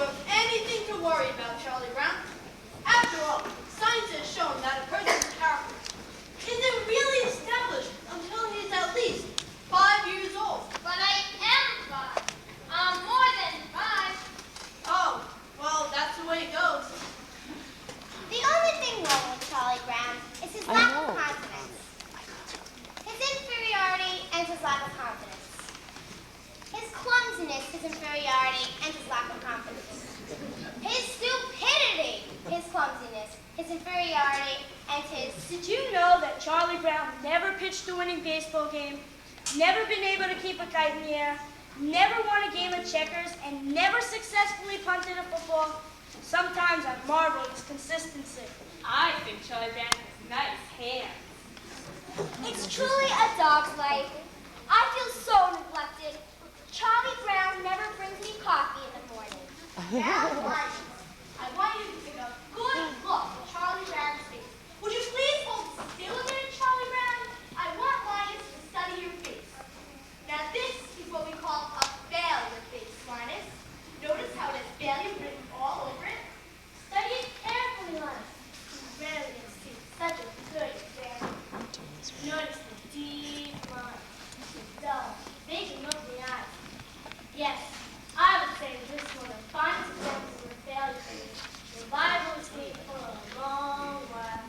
have anything to worry about, Charlie Brown. After all, science has shown that a person's character isn't really established until he's at least 5 years old. But I am 5. I'm more than 5. Oh, well, that's the way it goes. The only thing wrong with Charlie Brown is his lack of confidence. His inferiority and his lack of confidence. His clumsiness, his inferiority, and his lack of confidence. His stupidity, his clumsiness, his inferiority, and his... Did you know that Charlie Brown never pitched a winning baseball game, never been able to keep a kite in the air, never won a game of checkers, and never successfully punted a football? Sometimes I marvel at his consistency. I think Charlie Brown has nice hands. It's truly a dog's life. I feel so neglected. Charlie Brown never brings me coffee in the morning. Now, Linus, I want you to take a good look at Charlie Brown's face. Would you please hold still a minute, Charlie Brown? I want Linus to study your face. Now, this is what we call a failure face, Linus. Notice how there's failure written all over it? Study it carefully, Linus. You rarely have seen such a good failure. Notice the deep lines, the dull, making up the eyes. Yes, I would say this is one of the finest examples of a failure face. Reliable escape for a long while.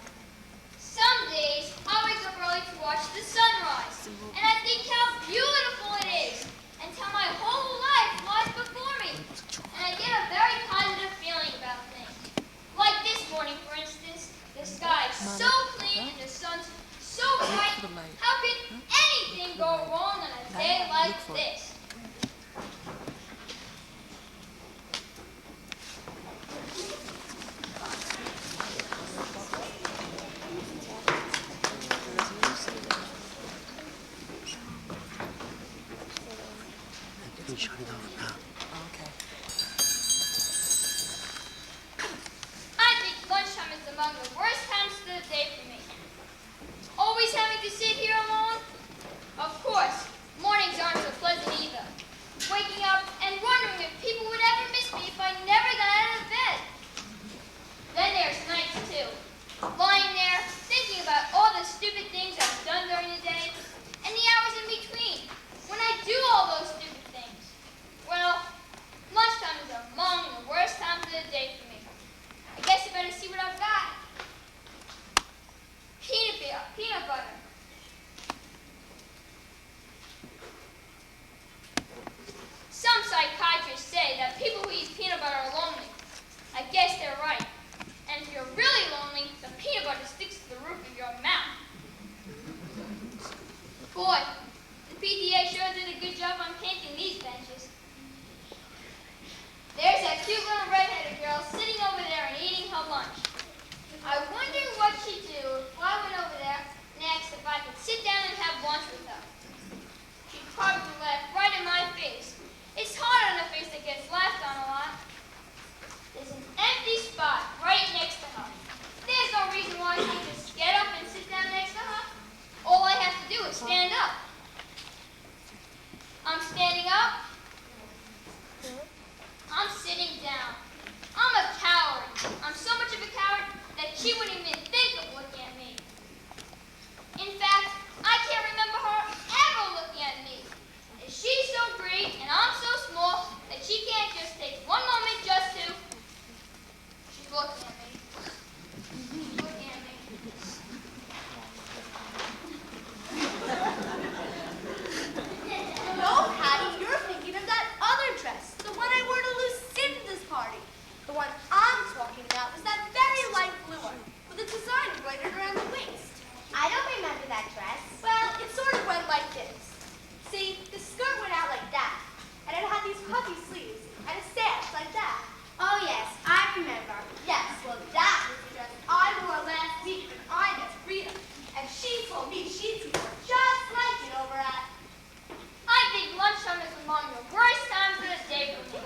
Some days, I wake up early to watch the sunrise, and I think how beautiful it is, until my whole life lies before me, and I get a very positive feeling about things. Like this morning, for instance, the sky is so clean and the sun's so bright. How can anything go wrong on a day like this? Shut it off now. Okay. I think lunchtime is among the worst times of the day for me. Always having to sit here alone? Of course, mornings aren't so pleasant either. Waking up and wondering if people would ever miss me if I never got out of bed. Then there's nights too. Lying there, thinking about all the stupid things I've done during the day, and the hours in between, when I do all those stupid things. Well, lunchtime is among the worst times of the day for me. I guess I better see what I've got. Peanut butter. Some psychiatrists say that people who eat peanut butter are lonely. I guess they're right. And if you're really lonely, the peanut butter sticks to the roof of your mouth. Boy, the PTA sure did a good job on painting these benches. There's that cute little red-headed girl sitting over there and eating her lunch. I wonder what she'd do if I went over there next if I could sit down and have lunch with her. She'd probably laugh right in my face. It's hard on a face that gets laughed on a lot. There's an empty spot right next to her. There's no reason why I can't just get up and sit down next to her. All I have to do is stand up. I'm standing up. I'm sitting down. I'm a coward. I'm so much of a coward that she wouldn't even think of looking at me. In fact, I can't remember her ever looking at me. Is she so great and I'm so small that she can't just take one moment just to... She's looking at me. She's looking at me. No, Patty, you're thinking of that other dress, the one I wore to Lucinda's party. The one I'm talking about is that very light blue one, with a design embroidered around the waist. I don't remember that dress. Well, it sort of went like this. See, the skirt went out like that, and it had these puffy sleeves, and a sash like that. Oh yes, I remember. Yes, well, that was the dress I wore last week when I met Rita, and she told me she'd see her just like it over at... I think lunchtime is among the worst times of the day for me.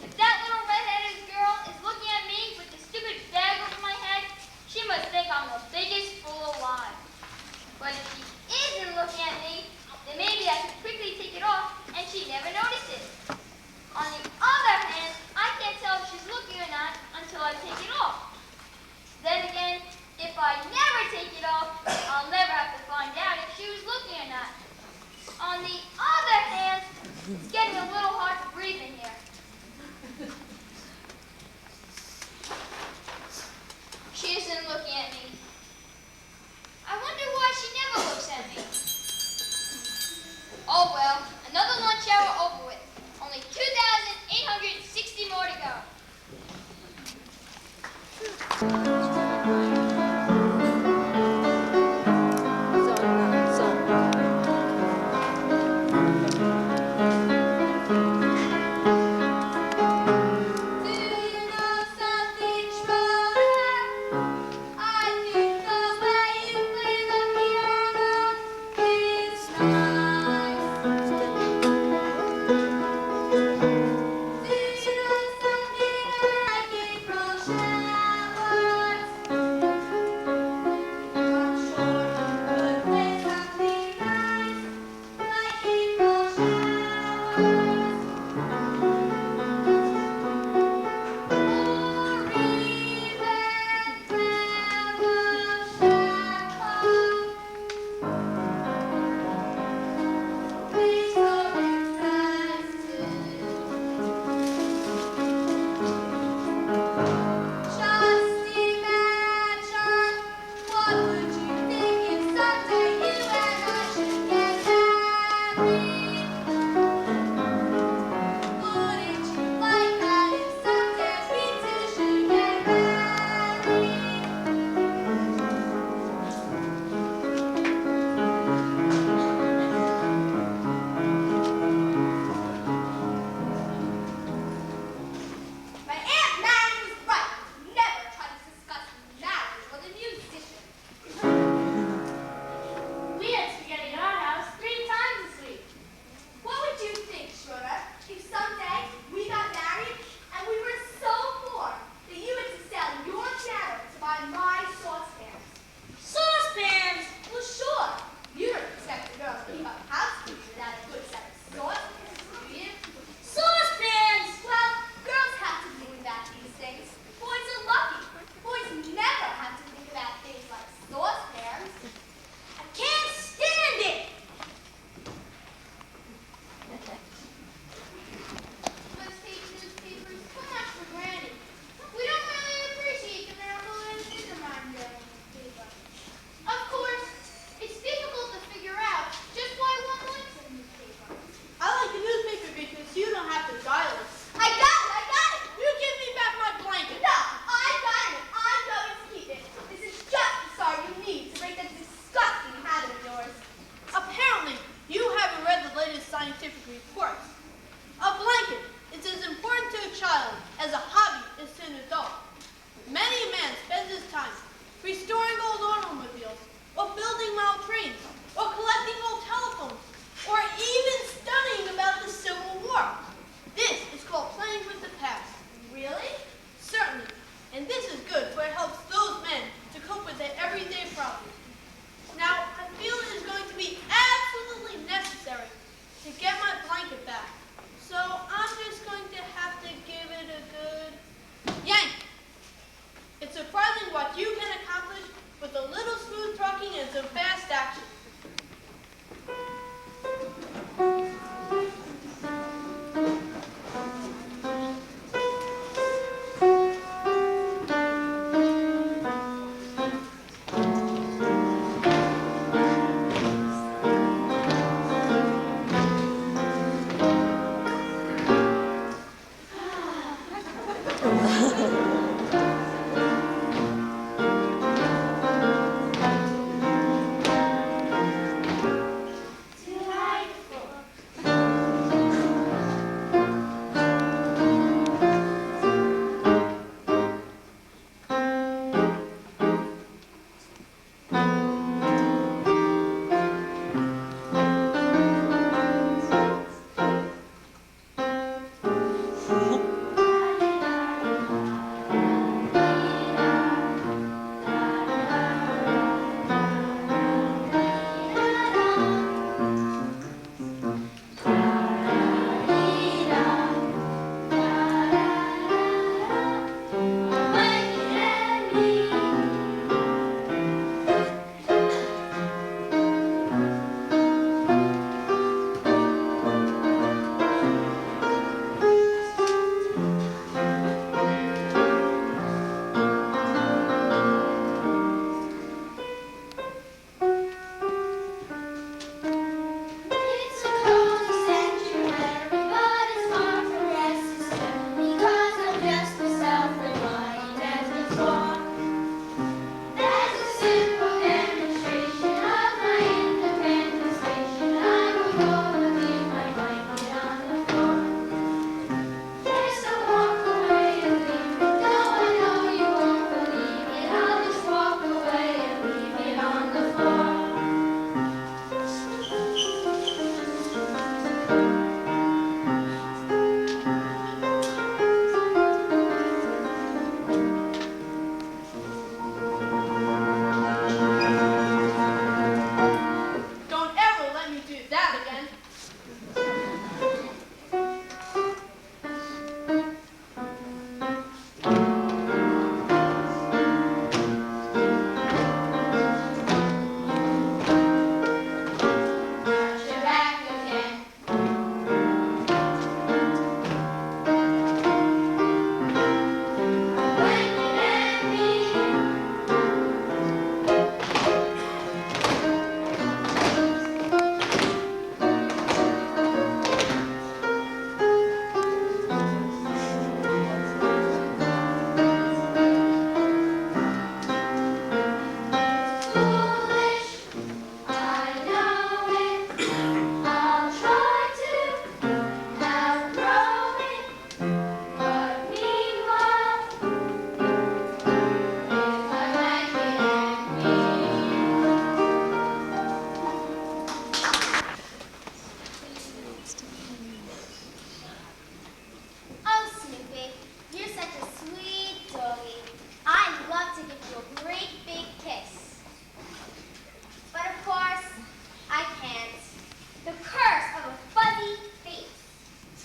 If that little red-headed girl is looking at me with the stupid bag over my head, she must think I'm the biggest fool alive. But if she isn't looking at me, then maybe I could quickly take it off and she'd never notice it. On the other hand, I can't tell if she's It's getting a little hard to breathe in here. She isn't looking at me. I wonder why she never looks at me. Oh well, another lunch hour over with. Only 2,860 more to go.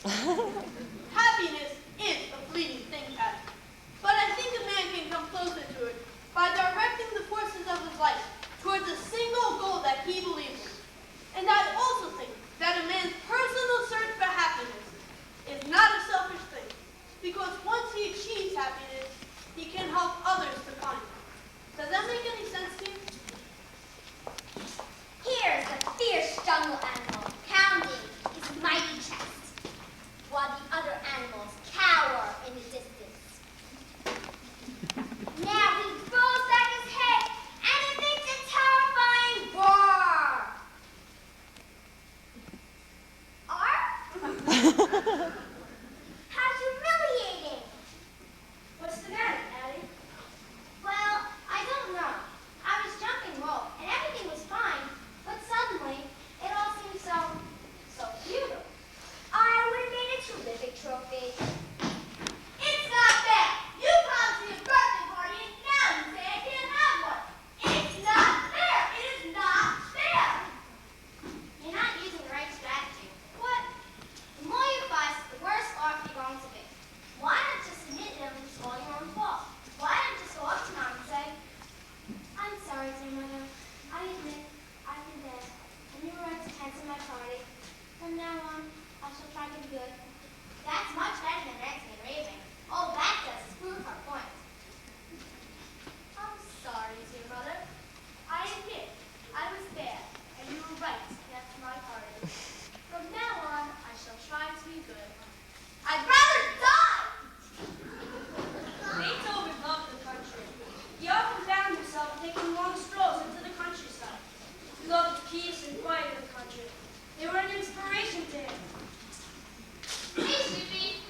Happiness is a fleeting thing, Patty. But I think a man can come closer to it by directing the forces of his life towards a single goal that he believes in. And I also think that a man's personal search for happiness is not a selfish thing, because once he achieves happiness, he can help others to find it. Does that make any sense to you? Here's a fierce jungle animal pounding his mighty chest, while the other animals cower in the distance. Now he throws back his head and emits a terrifying roar. How humiliating! What's the matter, Addie? Well, I don't know. I was jumping rope and everything was fine, but suddenly it all seemed so futile. I would have made a terrific trophy. It's not fair. You promised me a birthday party and now you say I can't have one. It's not fair. It is not fair. You're not using the right strategy. What? The more you fuss, the worse off you're going to be. Why not just admit that it was all your own fault? Why not just go up to Mom and say, I'm sorry, dear mother. I admit I've been bad, and you were right to cancel my party. From now on, I shall try to be good. That's much better than ranting and raving. All that does is prove her point. I'm sorry, dear mother. I admit I was bad, and you were right to cancel my party. From now on, I shall try to be good. I'd rather die! Beethoven loved the country. He often found himself taking long strolls into the countryside. He loved the peace and quiet of the country. They were an inspiration to him. Hey, Snoopy.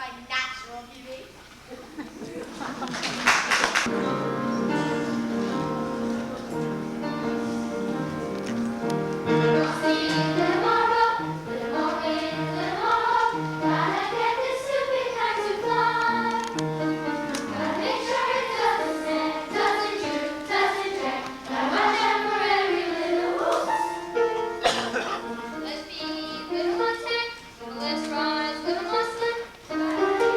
my natural beauty. Let's be little more tech, let's rise, little more slim.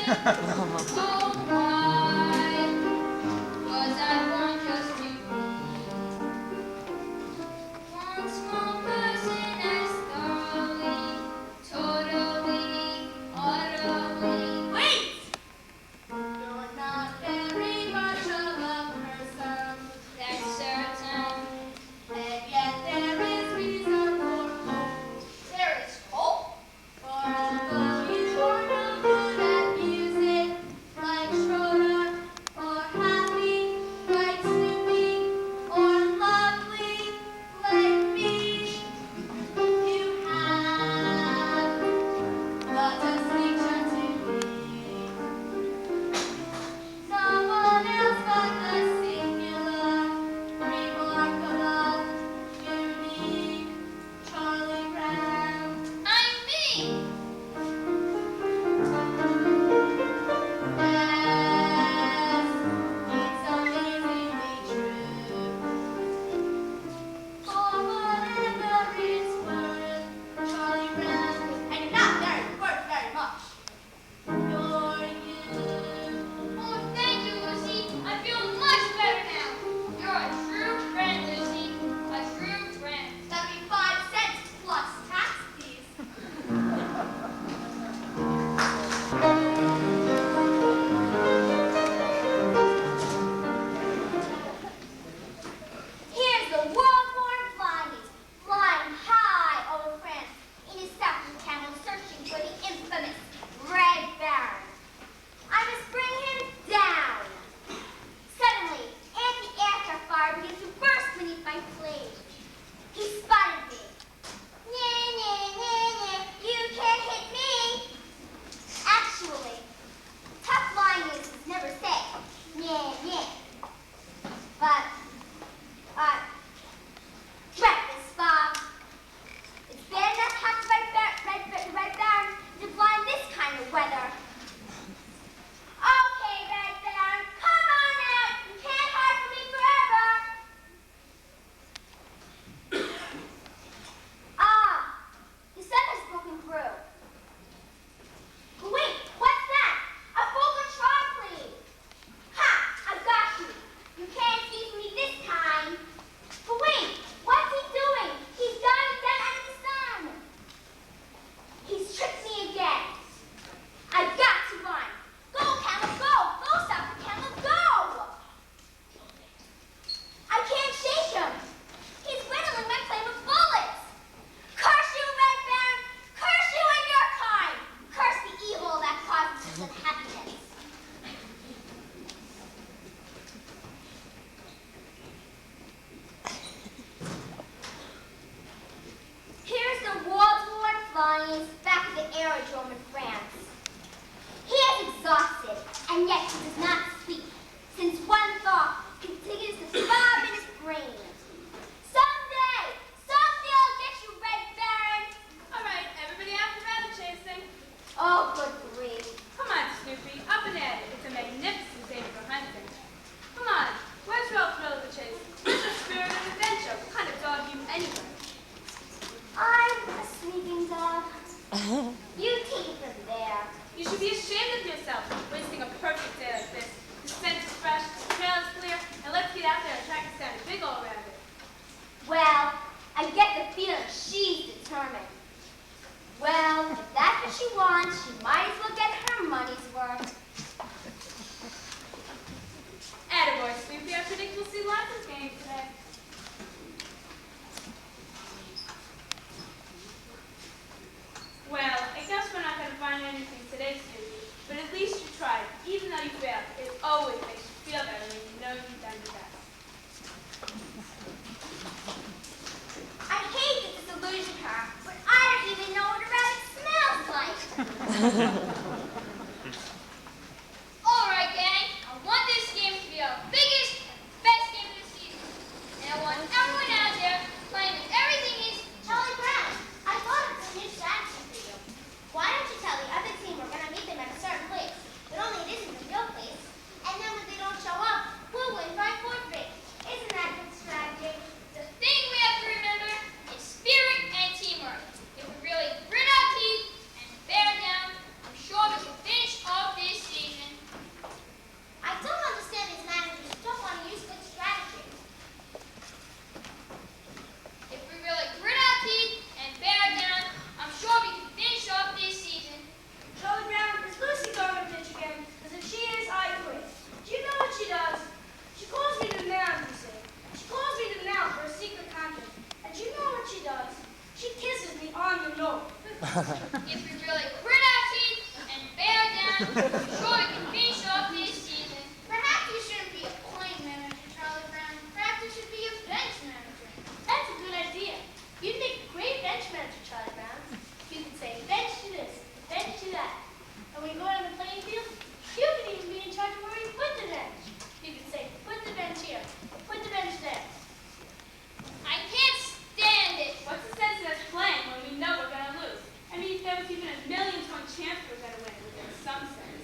Oh, why was I born just to be one small person as thoroughly, totally, utterly? Wait! You're not very much of a person, That's certain. and yet there is reason for hope. There is hope? For although you are no good at music, like Schroeder, or happy, like Snoopy, or lovely, like me, you have the distinction to be. Someone else but the singular, remarkable, unique Charlie Brown. I'm me. Yes, it's amazingly true. For whatever it's worth, Charlie Brown, and you're not worth very much. You're you. Oh, thank you, Lucy. I feel much better now. You're a true friend, Lucy. A true friend. That'd be 5 cents plus tax fees. Here's the world-worn flying, flying high over France in his second camel, searching for the infamous Red Baron. I must bring him down. Suddenly, anti-aircraft fire begins to burst beneath my plane. He spotted me. Nah, nah, nah, nah, you can't hit me. Actually, tough flying is never say, nah, nah. But, breakfast, Bob. It's bad enough to have the Red Baron to fly in this kind of weather. Okay, Red Baron, come on out. You can't hide from me forever. Ah, the sun has broken through. Wait, what's that? A Volgatron plane. Ha! I've got you. You can't tease me this time. But wait, what's he doing? He's diving down out of the sun. He's tricked me again. I've got to run. Go, Camel, go! Go, Supper Camel, go! I can't shake him. He's riddling my plane with bullets. Curse you, Red Baron! Curse you and your kind! Curse the evil that causes his unhappiness. Here's the world-worn flying back at the aerodrome in France. He is exhausted, and yet he does not sleep, since one thought continues to throb in his brain. Someday I'll get you, Red Baron. All right, everybody out for rabbit chasing. Oh, good grief. Come on, Snoopy, up and at it. It's a magnificent day for hunting. Come on, where's your thrill of the chase? Where's your spirit of adventure? What kind of dog are you anyway? I'm a sleeping dog. You take it from there. You should be ashamed of yourself, wasting a perfect day like this. The scent is fresh, the trail is clear, and let's get out there and track us down a big old rabbit. Well, I get the feeling she's determined. Well, if that's what she wants, she might as well get her money's worth. Attaboy, Snoopy. I predict we'll see lots of game today. Well, I guess we're not going to find anything today, Snoopy, but at least you tried. Even though you failed, it always makes you feel better when you know you've done your best. I hate to disillusion her, but I don't even know what a rabbit smells like. All right, gang. I want this game to be our biggest, best game of the season. And I want everyone out there playing with everything is. Charlie Brown, I thought of a new strategy for you. Why don't you tell the other team we're going to meet them at a certain place, but only it isn't the real place, and then when they don't show up, we'll win by forfeit. Isn't that good strategy? The thing we have to remember is spirit and teamwork. If we really grit our teeth and bear down, I'm sure If we really grit our teeth and bear down, I'm sure we can finish off this season. Perhaps you shouldn't be a plain manager, Charlie Brown. Perhaps you should be a bench manager. That's a good idea. You'd make a great bench manager, Charlie Brown. You could say bench to this, bench to that. And when you go on the playing field, you could even be in charge of where you put the bench. You could say, put the bench here, put the bench there. I can't stand it. What's the sense of us playing when we know we're going to lose? I mean, if there was even a 1,000,000 to 1 chance we were going to win, it would make some sense.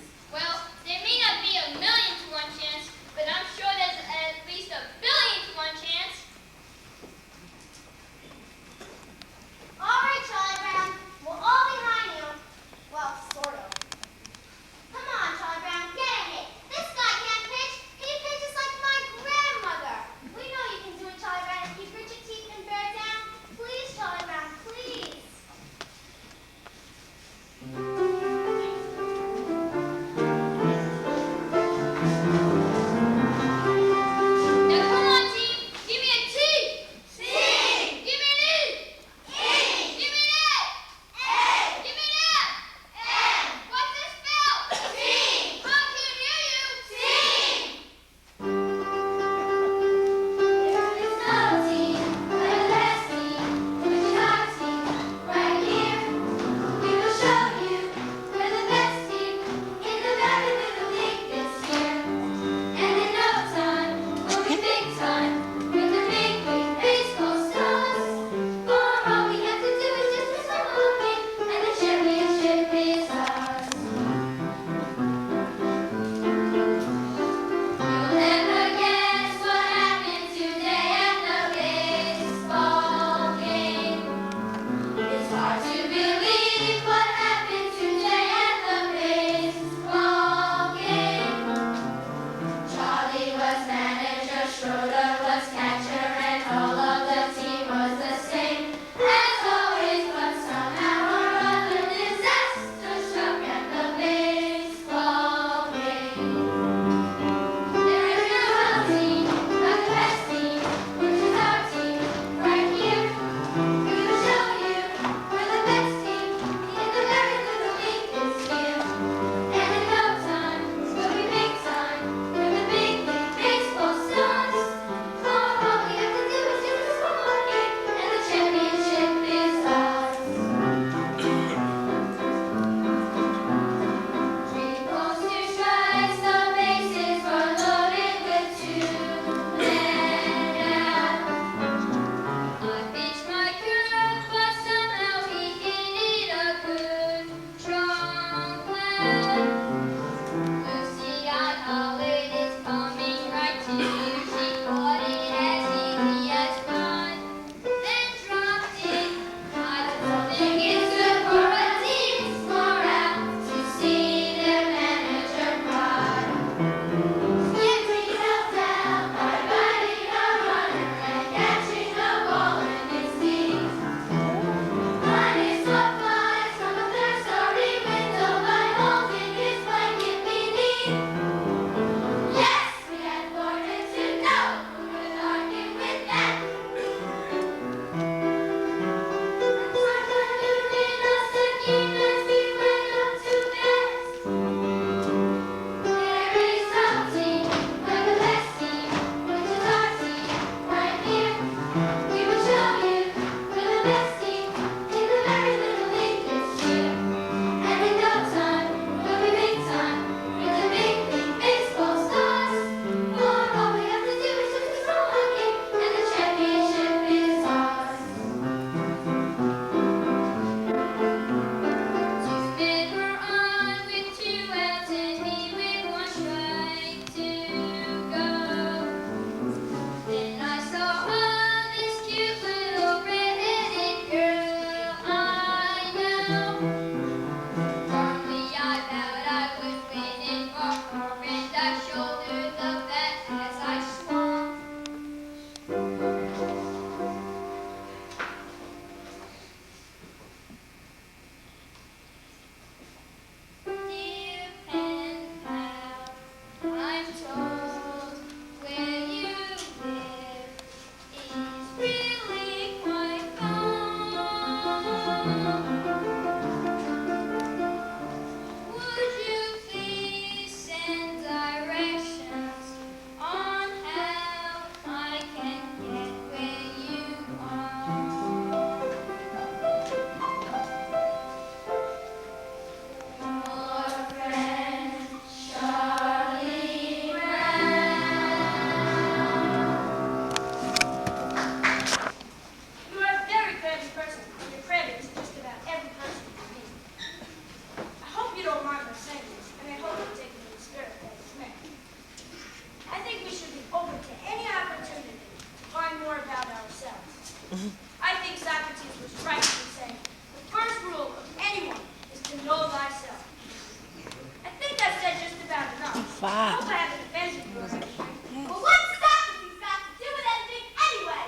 I hope I have a defensive position. Well, what's Socrates got to do with anything anyway?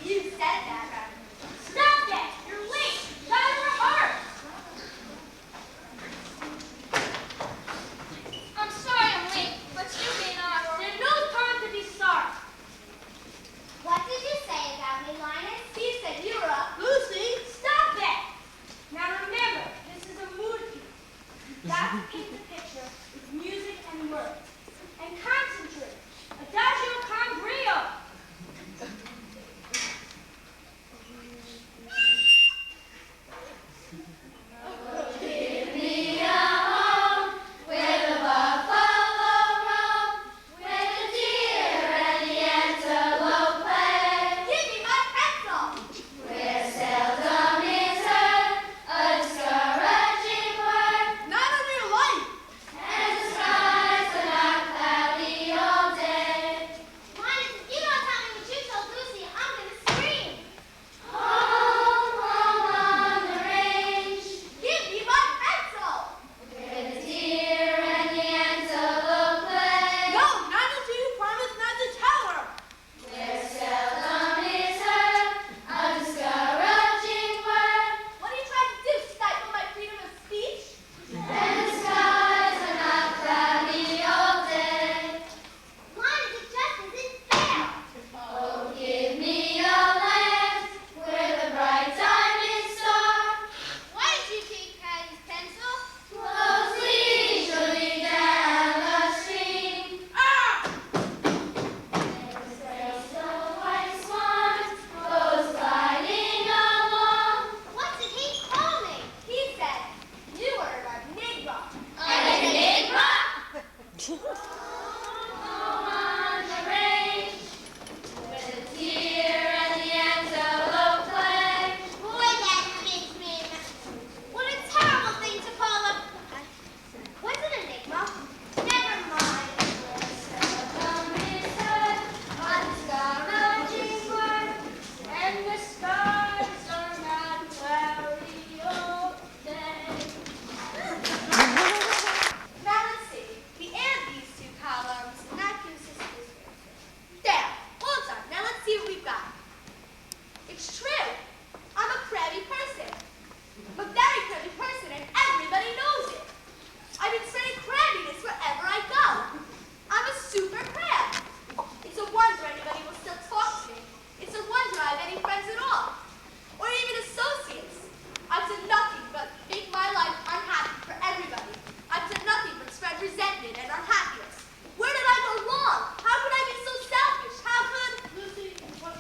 You said that, Rabbit. Stop that! You're late! You gotta rehearse! I'm sorry I'm late, but you may not. There's no time to be sorry. What did you say about me, Linus? He said you were up. Lucy! Stop that! Now remember, this is a mood cue. You've got to paint the picture with music and words. And concentrate. Adagio con brio. Give me my pencil! Not on your life! Linus, if you don't tell me what you told Lucy, I'm gonna scream. Give me my pencil! No, not until you promise not to tell her! What are you trying to do? Stifle my freedom of speech? Linus, it just isn't fair. Why did you take Patty's pencil? What did he call me? He said you were a Negro. Boy, that makes me what a terrible thing to call a... What's an enigma? Never mind. And the skies are not cloudy all day. Now let's see. We add these two columns, and that gives us this. There. All done. Now let's see what we've got. It's true. I'm a crabby person. I'm a very crabby person, and everybody knows it. I've been spreading crabbiness wherever I go. I'm a super crab. It's a wonder anybody will still talk to me. It's a wonder I have any friends at all. Or even associates. I've done nothing but make my life unhappy for everybody. I've done nothing but spread resentment and unhappiness. Where did I go wrong? How could I be so selfish? How could... Lucy, what?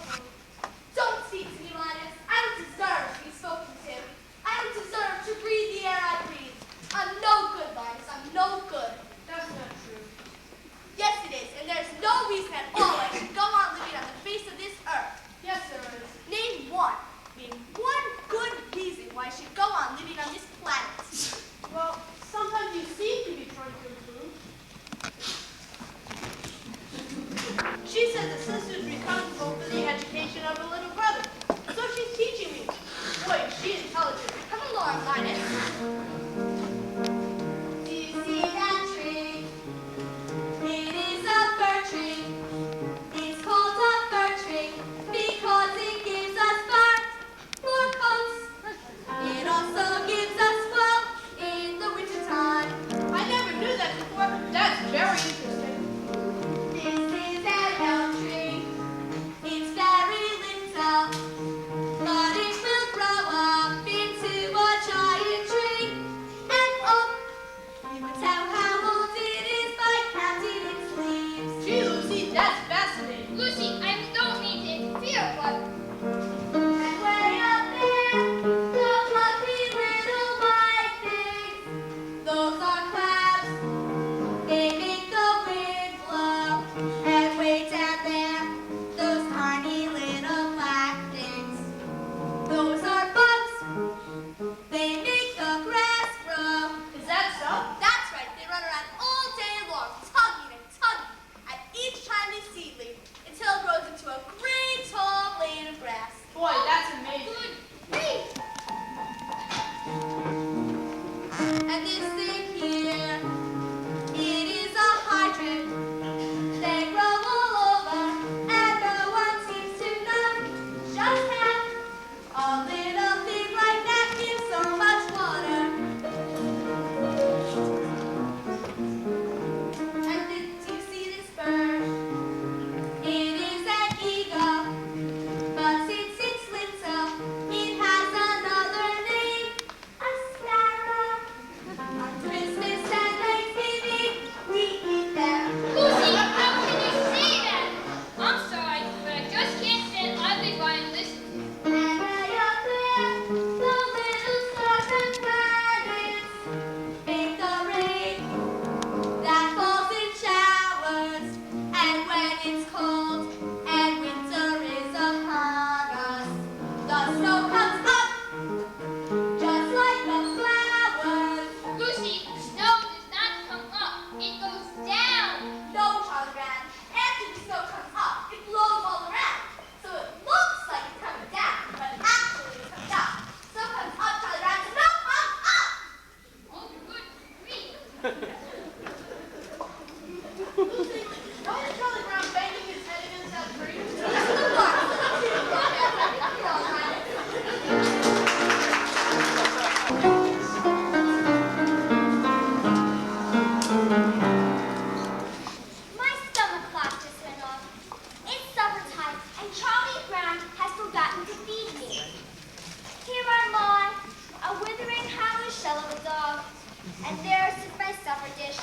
and there's his my supper dish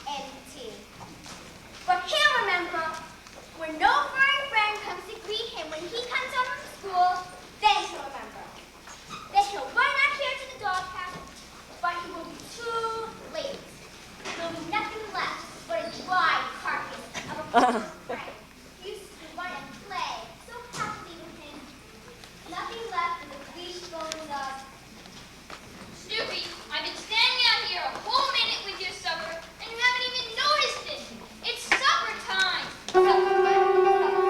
and tea. But he'll remember when no furry friend comes to greet him when he comes home from school, then he'll remember. Then he'll run out here to the doghouse, but he will be too late. There'll be nothing left but a dry carcass of a poor friend who used to run and play so happily with him. Nothing left but the bleached bones of... Snoopy, I've been standing out here a whole minute with your supper, and you haven't even noticed it. It's supper time. Supper time, supper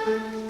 Thank you.